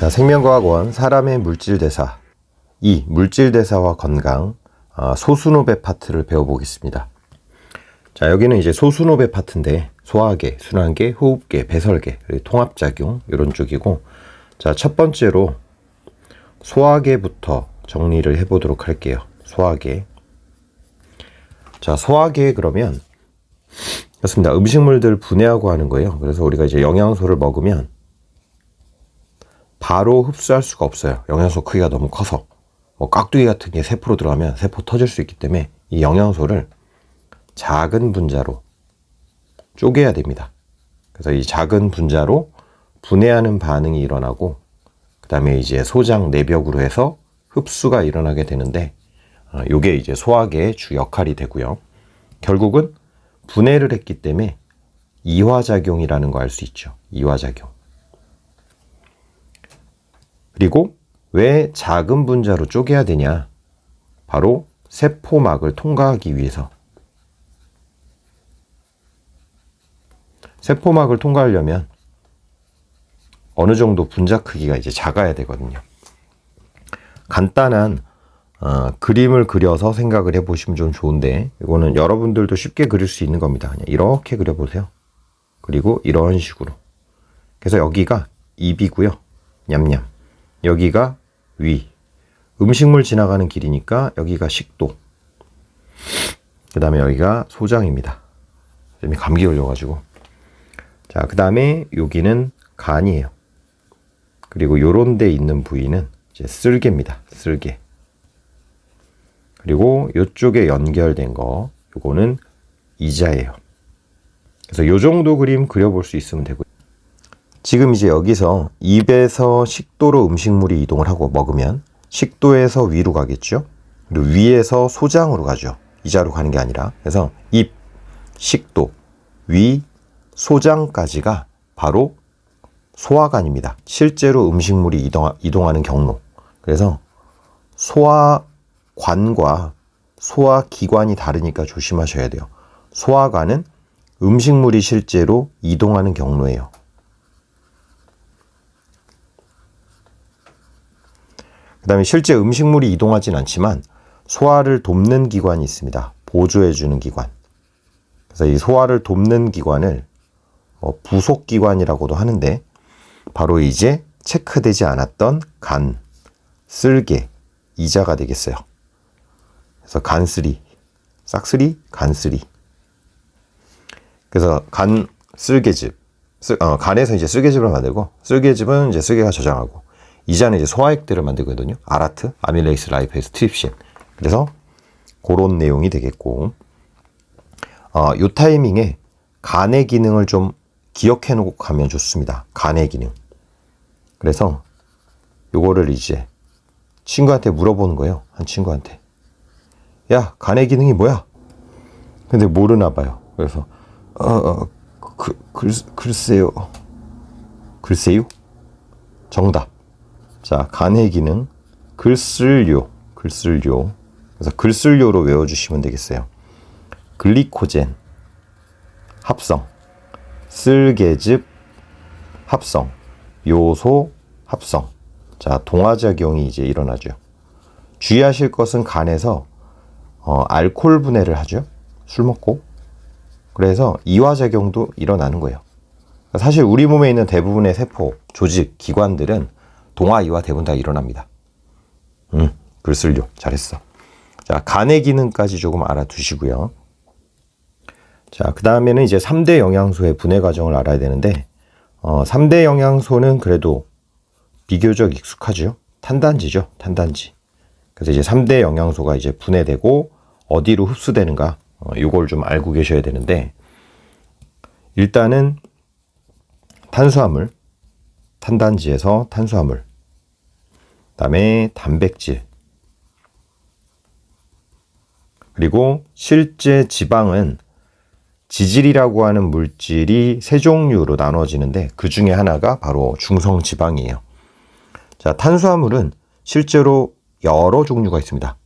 자, 생명과학원 사람의 물질대사, 이 물질대사와 건강, 소수노배 파트를 배워보겠습니다. 자, 여기는 이제 소수노배 파트인데 소화계, 순환계, 호흡계, 배설계, 통합작용 이런 쪽이고, 자, 첫 번째로 소화계부터 정리를 해보도록 할게요. 소화계. 자, 소화계 그러면 그렇습니다. 음식물들 분해하고 하는 거예요. 그래서 우리가 이제 영양소를 먹으면 바로 흡수할 수가 없어요. 영양소 크기가 너무 커서. 뭐 깍두기 같은 게 세포로 들어가면 세포 터질 수 있기 때문에 이 영양소를 작은 분자로 쪼개야 됩니다. 그래서 이 작은 분자로 분해하는 반응이 일어나고, 그 다음에 이제 소장 내벽으로 해서 흡수가 일어나게 되는데, 요게 이제 소화계의 주 역할이 되고요. 결국은 분해를 했기 때문에 이화작용이라는 거 알 수 있죠. 이화작용. 그리고 왜 작은 분자로 쪼개야 되냐? 바로 세포막을 통과하기 위해서. 세포막을 통과하려면 어느 정도 분자 크기가 이제 작아야 되거든요. 간단한 그림을 그려서 생각을 해보시면 좀 좋은데, 이거는 여러분들도 쉽게 그릴 수 있는 겁니다. 그냥 이렇게 그려보세요. 그리고 이런 식으로. 그래서 여기가 입이고요. 냠냠. 여기가 위. 음식물 지나가는 길이니까 여기가 식도. 그 다음에 여기가 소장입니다. 지금 감기 걸려가지고. 자, 그 다음에 여기는 간이에요. 그리고 요런 데 있는 부위는 이제 쓸개입니다. 쓸개. 그리고 요쪽에 연결된 거, 요거는 이자예요. 그래서 요 정도 그림 그려볼 수 있으면 되고요. 지금 이제 여기서 입에서 식도로 음식물이 이동을 하고 먹으면 식도에서 위로 가겠죠. 그리고 위에서 소장으로 가죠. 이자로 가는 게 아니라. 그래서 입, 식도, 위, 소장까지가 바로 소화관입니다. 실제로 음식물이 이동하는 경로. 그래서 소화관과 소화기관이 다르니까 조심하셔야 돼요. 소화관은 음식물이 실제로 이동하는 경로예요. 그 다음에 실제 음식물이 이동하진 않지만 소화를 돕는 기관이 있습니다. 보조해주는 기관. 그래서 이 소화를 돕는 기관을 부속기관이라고도 하는데, 바로 이제 체크되지 않았던 간, 쓸개, 이자가 되겠어요. 그래서 간쓰리, 싹쓰리, 간쓰리. 그래서 간, 쓸개즙. 간에서 이제 쓸개즙을 만들고, 쓸개즙은 이제 쓸개가 저장하고, 이자는 이제 소화액들을 만들거든요. 아라트, 아밀레이스, 라이페이스, 트립신. 그래서 그런 내용이 되겠고, 요 타이밍에 간의 기능을 좀 기억해 놓고 가면 좋습니다. 간의 기능. 그래서 요거를 이제 친구한테 물어보는 거예요. 한 친구한테. 야, 간의 기능이 뭐야? 근데 모르나 봐요. 그래서 글쎄요. 글쎄요? 정답. 자, 간의 기능 글쓸료. 글쓸료. 그래서 글쓸료로 외워주시면 되겠어요. 글리코젠 합성, 쓸개즙 합성, 요소 합성. 자, 동화작용이 이제 일어나죠. 주의하실 것은 간에서 알코올 분해를 하죠. 술 먹고. 그래서 이화작용도 일어나는 거예요. 사실 우리 몸에 있는 대부분의 세포, 조직, 기관들은 동화, 이화 대부분 다 일어납니다. 글쓸료. 잘했어. 자, 간의 기능까지 조금 알아두시고요. 자, 그 다음에는 이제 3대 영양소의 분해 과정을 알아야 되는데, 3대 영양소는 그래도 비교적 익숙하죠. 탄단지죠. 탄단지. 그래서 이제 3대 영양소가 이제 분해되고 어디로 흡수되는가, 요걸 좀 알고 계셔야 되는데, 일단은 탄수화물, 탄단지에서 탄수화물, 그 다음에 단백질, 그리고 실제 지방은 지질이라고 하는 물질이 세 종류로 나눠지는데, 그 중에 하나가 바로 중성지방이에요. 자, 탄수화물은 실제로 여러 종류가 있습니다.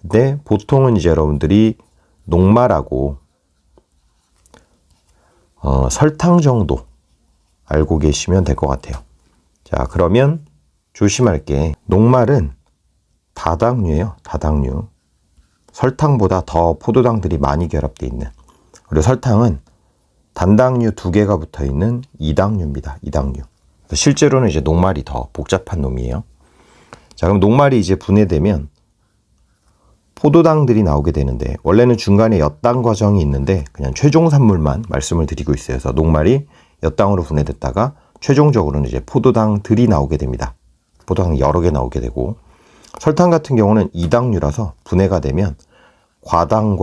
근데 보통은 이제 여러분들이 녹말하고 설탕 정도 알고 계시면 될 것 같아요. 자, 그러면 조심할 게 녹말은 다당류예요. 다당류. 설탕보다 더 포도당들이 많이 결합되어 있는. 그리고 설탕은 단당류 2개가 붙어 있는 이당류입니다. 이당류. 실제로는 이제 녹말이 더 복잡한 놈이에요. 자, 그럼 녹말이 이제 분해되면 포도당들이 나오게 되는데, 원래는 중간에 엿당 과정이 있는데 그냥 최종 산물만 말씀을 드리고 있어요. 그래서 녹말이 엿당으로 분해됐다가 최종적으로는 이제 포도당들이 나오게 됩니다. 포도당이 여러 개 나오게 되고, 설탕 같은 경우는 이당류라서 분해가 되면 과당이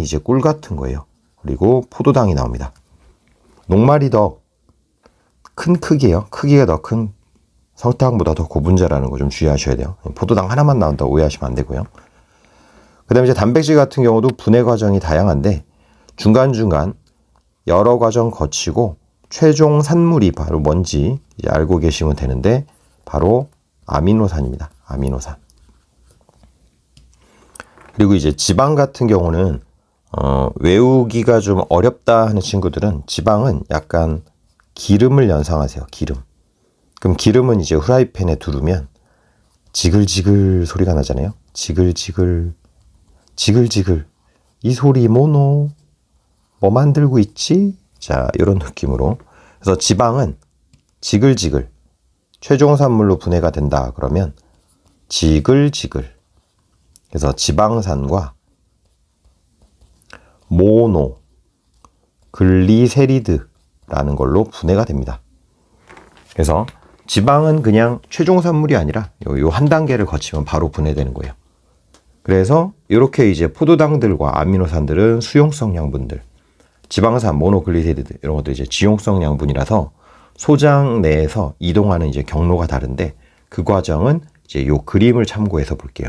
이제 꿀 같은 거예요. 그리고 포도당이 나옵니다. 녹말이 더 큰 크기예요. 크기가 더 큰 설탕보다 더 고분자라는 거 좀 주의하셔야 돼요. 포도당 하나만 나온다고 오해하시면 안 되고요. 그 다음에 이제 단백질 같은 경우도 분해 과정이 다양한데 중간중간 여러 과정 거치고 최종 산물이 바로 뭔지 이제 알고 계시면 되는데, 바로 아미노산입니다. 아미노산. 그리고 이제 지방 같은 경우는 외우기가 좀 어렵다 하는 친구들은 지방은 약간 기름을 연상하세요. 기름. 그럼 기름은 이제 후라이팬에 두르면 지글지글 소리가 나잖아요. 지글지글, 지글지글. 이 소리 뭐노? 뭐 만들고 있지? 자, 이런 느낌으로. 그래서 지방은 지글지글. 최종 산물로 분해가 된다 그러면 지글지글. 그래서 지방산과 모노, 글리세리드라는 걸로 분해가 됩니다. 그래서 지방은 그냥 최종 산물이 아니라 요 한 단계를 거치면 바로 분해되는 거예요. 그래서 이렇게 이제 포도당들과 아미노산들은 수용성 양분들, 지방산, 모노글리세리드 이런 것도 이제 지용성 양분이라서 소장 내에서 이동하는 이제 경로가 다른데, 그 과정은 이제 요 그림을 참고해서 볼게요.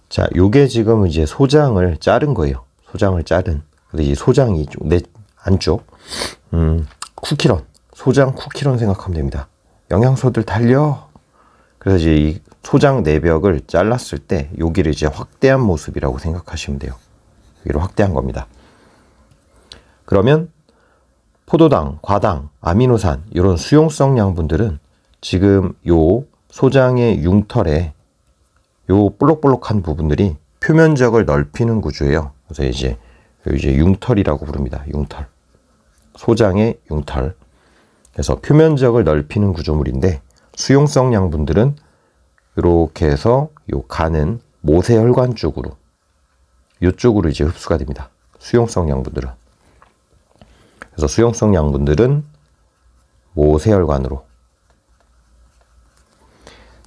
자, 요게 지금 이제 소장을 자른 거예요. 소장을 자른. 근데 이 소장이 내 안쪽, 쿠키런. 소장 쿠키런 생각하면 됩니다. 영양소들 달려. 그래서 이제 이 소장 내벽을 잘랐을 때 여기를 이제 확대한 모습이라고 생각하시면 돼요. 여기를 확대한 겁니다. 그러면 포도당, 과당, 아미노산 이런 수용성 양분들은 지금 요 소장의 융털에 요 볼록볼록한 부분들이 표면적을 넓히는 구조예요. 그래서 이제 융털이라고 부릅니다. 융털. 소장의 융털. 그래서 표면적을 넓히는 구조물인데, 수용성 양분들은 이렇게 해서 요 가는 모세혈관 쪽으로, 이쪽으로 이제 흡수가 됩니다. 수용성 양분들은. 그래서 수용성 양분들은 모세혈관으로.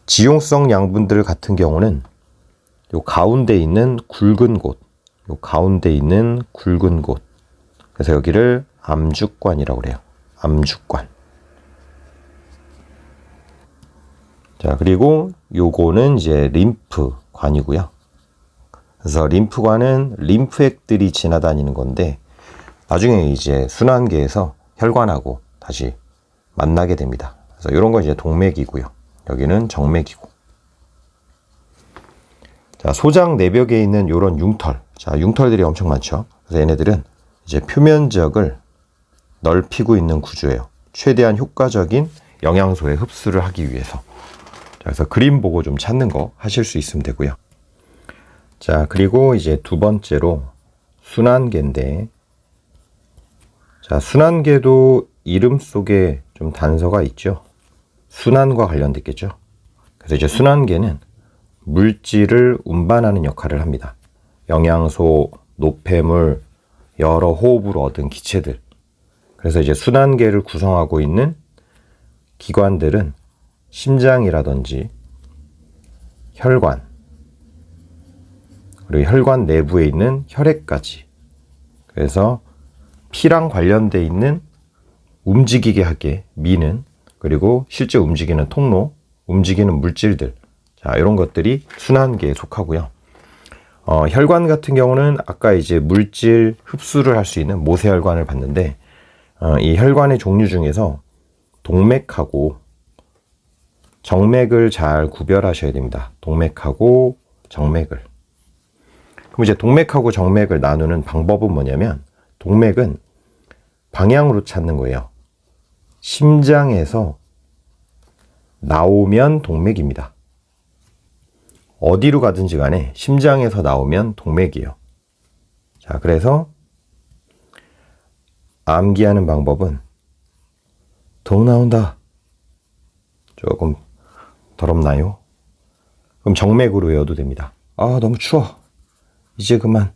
지용성 양분들 같은 경우는 요 가운데 있는 굵은 곳, 그래서 여기를 암죽관이라고 그래요. 암죽관. 자, 그리고 요거는 이제 림프관이고요. 그래서 림프관은 림프액들이 지나다니는 건데, 나중에 이제 순환계에서 혈관하고 다시 만나게 됩니다. 그래서 이런 건 이제 동맥이고요. 여기는 정맥이고. 자, 소장 내벽에 있는 요런 융털. 자, 융털들이 엄청 많죠. 그래서 얘네들은 이제 표면적을 넓히고 있는 구조예요. 최대한 효과적인 영양소의 흡수를 하기 위해서. 자, 그래서 그림 보고 좀 찾는 거 하실 수 있으면 되고요. 자, 그리고 이제 두 번째로 순환계인데, 자, 순환계도 이름 속에 좀 단서가 있죠. 순환과 관련됐겠죠. 그래서 이제 순환계는 물질을 운반하는 역할을 합니다. 영양소, 노폐물, 여러 호흡으로 얻은 기체들. 그래서 이제 순환계를 구성하고 있는 기관들은 심장이라든지 혈관, 그리고 혈관 내부에 있는 혈액까지. 그래서 피랑 관련돼 있는 움직이게 하게 미는, 그리고 실제 움직이는 통로, 움직이는 물질들. 자, 이런 것들이 순환계에 속하고요. 혈관 같은 경우는 아까 이제 물질 흡수를 할 수 있는 모세혈관을 봤는데, 이 혈관의 종류 중에서 동맥하고 정맥을 잘 구별하셔야 됩니다. 동맥하고 정맥을. 그럼 이제 동맥하고 정맥을 나누는 방법은 뭐냐면, 동맥은 방향으로 찾는 거예요. 심장에서 나오면 동맥입니다. 어디로 가든지 간에 심장에서 나오면 동맥이에요. 자, 그래서 암기하는 방법은 동 나온다. 조금 더럽나요? 그럼 정맥으로 외워도 됩니다. 아, 너무 추워. 이제 그만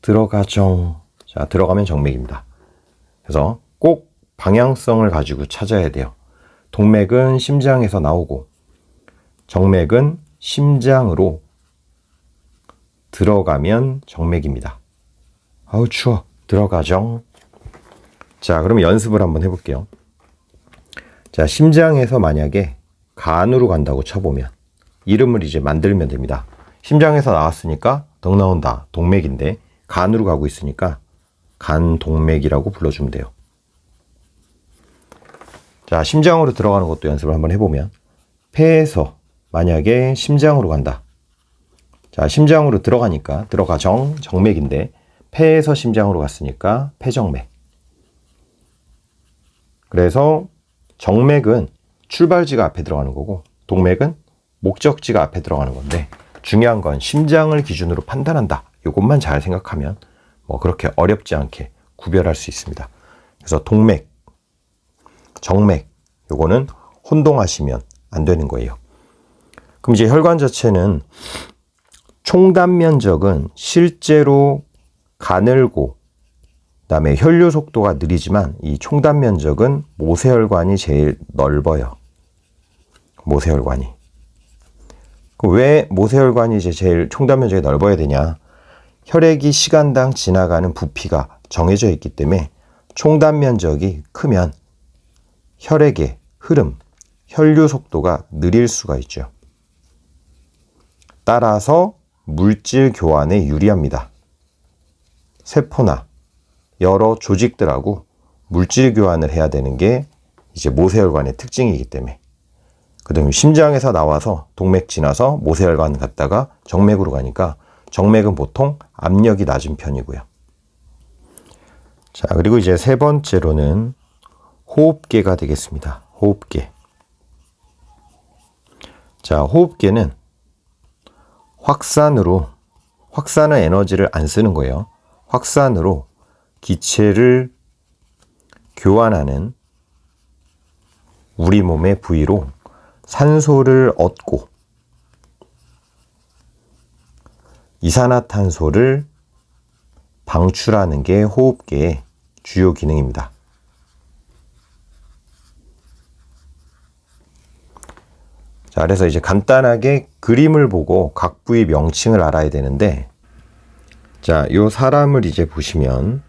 들어가정. 자, 들어가면 정맥입니다. 그래서 꼭 방향성을 가지고 찾아야 돼요. 동맥은 심장에서 나오고 정맥은 심장으로 들어가면 정맥입니다. 아우 추워. 들어가정. 자, 그럼 연습을 한번 해볼게요. 자, 심장에서 만약에 간으로 간다고 쳐보면 이름을 이제 만들면 됩니다. 심장에서 나왔으니까 덕 나온다. 동맥인데 간으로 가고 있으니까 간동맥이라고 불러주면 돼요. 자, 심장으로 들어가는 것도 연습을 한번 해보면 폐에서 만약에 심장으로 간다. 자, 심장으로 들어가니까 들어가정, 정맥인데 폐에서 심장으로 갔으니까 폐정맥. 그래서 정맥은 출발지가 앞에 들어가는 거고 동맥은 목적지가 앞에 들어가는 건데 중요한 건 심장을 기준으로 판단한다. 이것만 잘 생각하면 뭐 그렇게 어렵지 않게 구별할 수 있습니다. 그래서 동맥, 정맥 요거는 혼동하시면 안 되는 거예요. 그럼 이제 혈관 자체는 총단 면적은 실제로 가늘고 그다음에 혈류 속도가 느리지만 이 총단 면적은 모세혈관이 제일 넓어요. 모세혈관이. 왜 모세혈관이 이제 제일 총단 면적이 넓어야 되냐? 혈액이 시간당 지나가는 부피가 정해져 있기 때문에 총단 면적이 크면 혈액의 흐름, 혈류 속도가 느릴 수가 있죠. 따라서 물질 교환에 유리합니다. 세포나 여러 조직들하고 물질 교환을 해야 되는 게 이제 모세혈관의 특징이기 때문에. 그다음에 심장에서 나와서 동맥 지나서 모세혈관 갔다가 정맥으로 가니까 정맥은 보통 압력이 낮은 편이고요. 자, 그리고 이제 세 번째로는 호흡계가 되겠습니다. 호흡계. 자, 호흡계는 확산은 에너지를 안 쓰는 거예요. 확산으로 기체를 교환하는 우리 몸의 부위로 산소를 얻고 이산화탄소를 방출하는 게 호흡계의 주요 기능입니다. 자, 그래서 이제 간단하게 그림을 보고 각 부위 명칭을 알아야 되는데, 자, 요 사람을 이제 보시면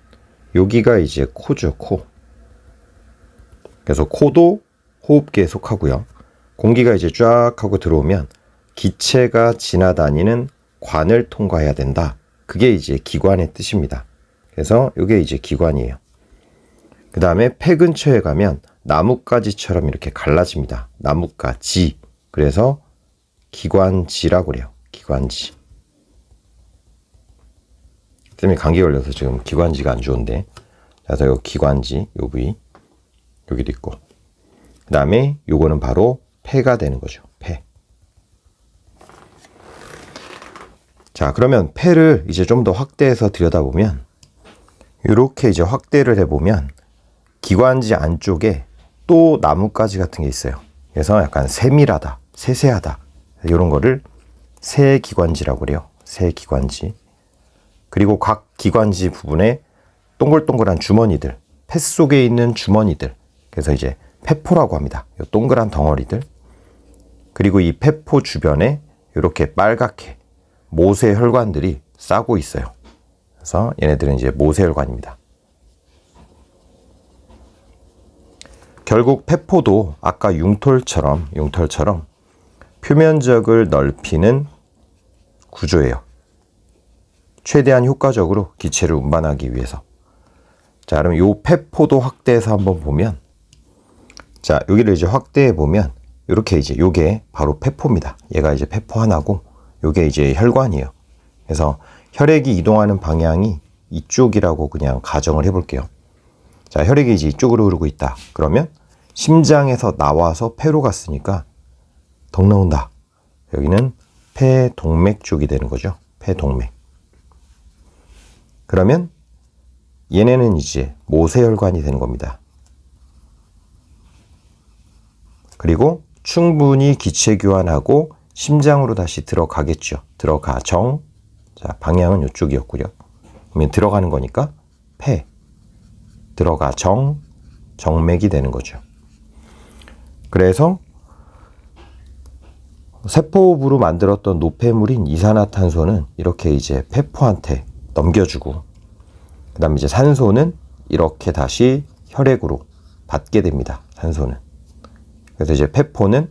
여기가 이제 코죠, 코. 그래서 코도 호흡계에 속하고요. 공기가 이제 쫙 하고 들어오면 기체가 지나다니는 관을 통과해야 된다. 그게 이제 기관의 뜻입니다. 그래서 이게 이제 기관이에요. 그 다음에 폐 근처에 가면 나뭇가지처럼 이렇게 갈라집니다. 나뭇가지. 그래서 기관지라고 그래요. 기관지. 때문에 감기 걸려서 지금 기관지가 안 좋은데. 그래서 요 기관지, 요 부위. 여기도 있고. 그 다음에 요거는 바로 폐가 되는 거죠. 폐. 자, 그러면 폐를 이제 좀 더 확대해서 들여다보면 이렇게 이제 확대를 해보면 기관지 안쪽에 또 나뭇가지 같은 게 있어요. 그래서 약간 세밀하다, 세세하다 이런 거를 세기관지라고 그래요. 세기관지. 그리고 각 기관지 부분에 동글동글한 주머니들, 폐 속에 있는 주머니들. 그래서 이제 폐포라고 합니다. 이 동그란 덩어리들. 그리고 이 폐포 주변에 이렇게 빨갛게 모세혈관들이 싸고 있어요. 그래서 얘네들은 이제 모세혈관입니다. 결국 폐포도 아까 융털처럼 표면적을 넓히는 구조예요. 최대한 효과적으로 기체를 운반하기 위해서. 자, 그럼 요 폐포도 확대해서 한번 보면, 자, 여기를 이제 확대해 보면 이렇게 이제 요게 바로 폐포입니다. 얘가 이제 폐포 하나고 요게 이제 혈관이에요. 그래서 혈액이 이동하는 방향이 이쪽이라고 그냥 가정을 해볼게요. 자, 혈액이 이제 이쪽으로 흐르고 있다. 그러면 심장에서 나와서 폐로 갔으니까 덕 나온다. 여기는 폐동맥 쪽이 되는 거죠. 폐동맥. 그러면 얘네는 이제 모세혈관이 되는 겁니다. 그리고 충분히 기체 교환하고 심장으로 다시 들어가겠죠. 들어가 정. 자, 방향은 이쪽이었고요. 그러면 들어가는 거니까 폐. 들어가 정. 정맥이 되는 거죠. 그래서 세포호흡으로 만들었던 노폐물인 이산화탄소는 이렇게 이제 폐포한테 넘겨주고, 그 다음에 이제 산소는 이렇게 다시 혈액으로 받게 됩니다. 산소는. 그래서 이제 폐포는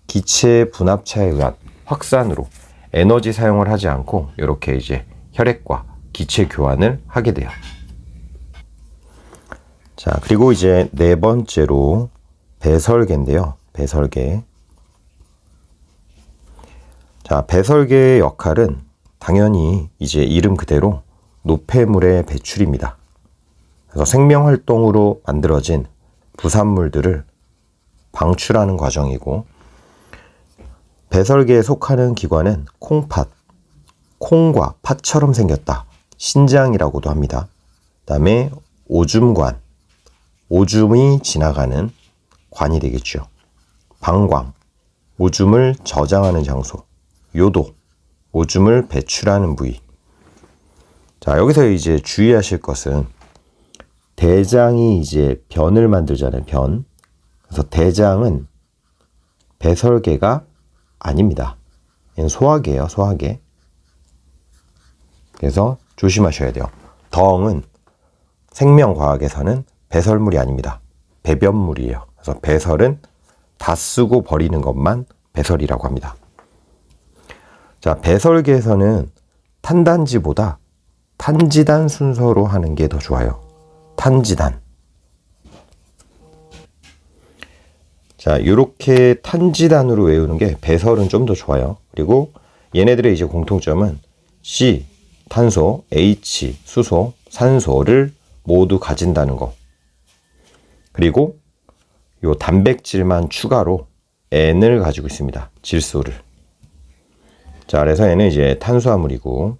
기체 분압차에 의한 확산으로 에너지 사용을 하지 않고 이렇게 이제 혈액과 기체 교환을 하게 돼요. 자, 그리고 이제 네 번째로 배설계인데요. 배설계. 자, 배설계의 역할은 당연히 이제 이름 그대로 노폐물의 배출입니다. 그래서 생명활동으로 만들어진 부산물들을 방출하는 과정이고, 배설계에 속하는 기관은 콩팥, 콩과 팥처럼 생겼다. 신장이라고도 합니다. 그 다음에 오줌관, 오줌이 지나가는 관이 되겠죠. 방광, 오줌을 저장하는 장소. 요도, 오줌을 배출하는 부위. 자, 여기서 이제 주의하실 것은 대장이 이제 변을 만들잖아요. 변. 그래서 대장은 배설계가 아닙니다. 얘는 소화계예요. 소화계. 그래서 조심하셔야 돼요. 덩은 생명과학에서는 배설물이 아닙니다. 배변물이에요. 그래서 배설은 다 쓰고 버리는 것만 배설이라고 합니다. 자, 배설계에서는 탄단지보다 탄지단 순서로 하는 게 더 좋아요. 탄지단. 자, 요렇게 탄지단으로 외우는 게 배설은 좀 더 좋아요. 그리고 얘네들의 이제 공통점은 C, 탄소, H, 수소, 산소를 모두 가진다는 거. 그리고 요 단백질만 추가로 N을 가지고 있습니다. 질소를. 자, 그래서 얘는 이제 탄수화물이고,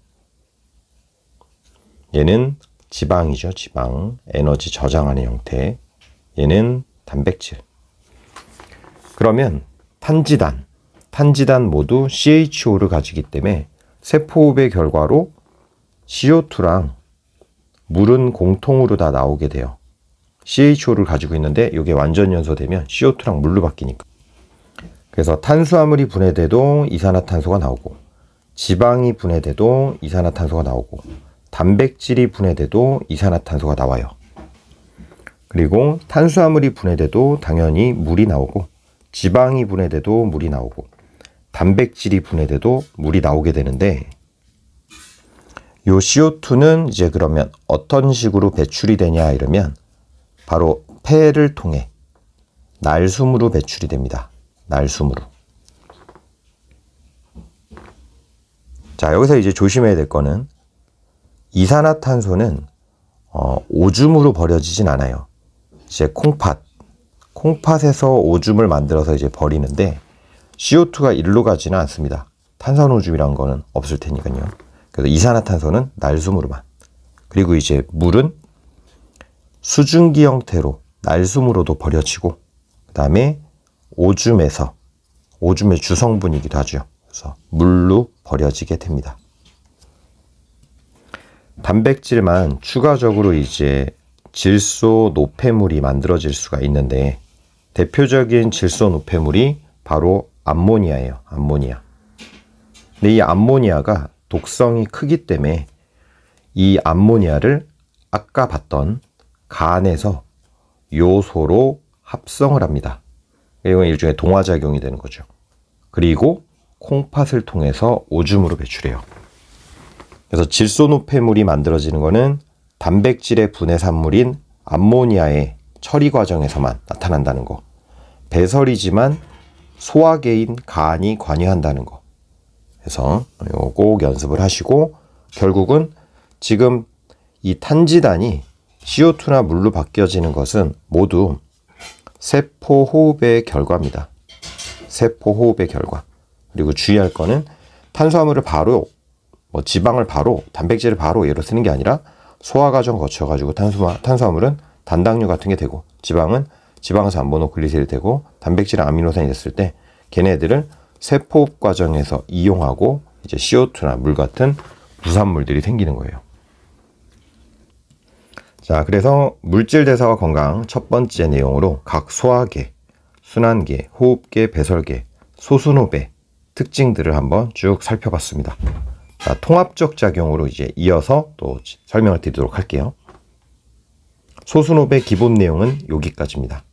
얘는 지방이죠. 지방. 에너지 저장하는 형태. 얘는 단백질. 그러면 탄지단 모두 CHO를 가지기 때문에 세포호흡의 결과로 CO2랑 물은 공통으로 다 나오게 돼요. CHO를 가지고 있는데 이게 완전 연소되면 CO2랑 물로 바뀌니까. 그래서 탄수화물이 분해돼도 이산화탄소가 나오고, 지방이 분해돼도 이산화탄소가 나오고, 단백질이 분해돼도 이산화탄소가 나와요. 그리고 탄수화물이 분해돼도 당연히 물이 나오고, 지방이 분해돼도 물이 나오고, 단백질이 분해돼도 물이 나오게 되는데, 요 CO2는 이제 그러면 어떤 식으로 배출이 되냐 이러면 바로 폐를 통해 날숨으로 배출이 됩니다. 날숨으로. 자, 여기서 이제 조심해야 될 거는 이산화탄소는 오줌으로 버려지진 않아요. 이제 콩팥에서 오줌을 만들어서 이제 버리는데 CO2가 일로 가지는 않습니다. 탄산오줌이란 거는 없을 테니까요. 그래서 이산화탄소는 날숨으로만. 그리고 이제 물은 수증기 형태로 날숨으로도 버려지고, 그 다음에 오줌의 주성분이기도 하죠. 그래서 물로 버려지게 됩니다. 단백질만 추가적으로 이제 질소 노폐물이 만들어질 수가 있는데, 대표적인 질소 노폐물이 바로 암모니아예요. 암모니아. 근데 이 암모니아가 독성이 크기 때문에 이 암모니아를 아까 봤던 간에서 요소로 합성을 합니다. 이건 일종의 동화작용이 되는 거죠. 그리고 콩팥을 통해서 오줌으로 배출해요. 그래서 질소 노폐물이 만들어지는 거는 단백질의 분해 산물인 암모니아의 처리 과정에서만 나타난다는 거. 배설이지만 소화계인 간이 관여한다는 거. 그래서 이거 꼭 연습을 하시고, 결국은 지금 이 탄지단이 CO2나 물로 바뀌어지는 것은 모두 세포 호흡의 결과입니다. 세포 호흡의 결과. 그리고 주의할 거는 탄수화물을 바로, 지방을 바로, 단백질을 바로 예로 쓰는 게 아니라 소화 과정 거쳐가지고 탄수화물은 단당류 같은 게 되고, 지방은 지방산 모노글리세리드 되고, 단백질은 아미노산이 됐을 때 걔네들을 세포 호흡 과정에서 이용하고 이제 CO2나 물 같은 부산물들이 생기는 거예요. 자, 그래서 물질 대사와 건강 첫 번째 내용으로 각 소화계, 순환계, 호흡계, 배설계, 소순호배 특징들을 한번 쭉 살펴봤습니다. 자, 통합적 작용으로 이제 이어서 또 설명을 드리도록 할게요. 소순호배 기본 내용은 여기까지입니다.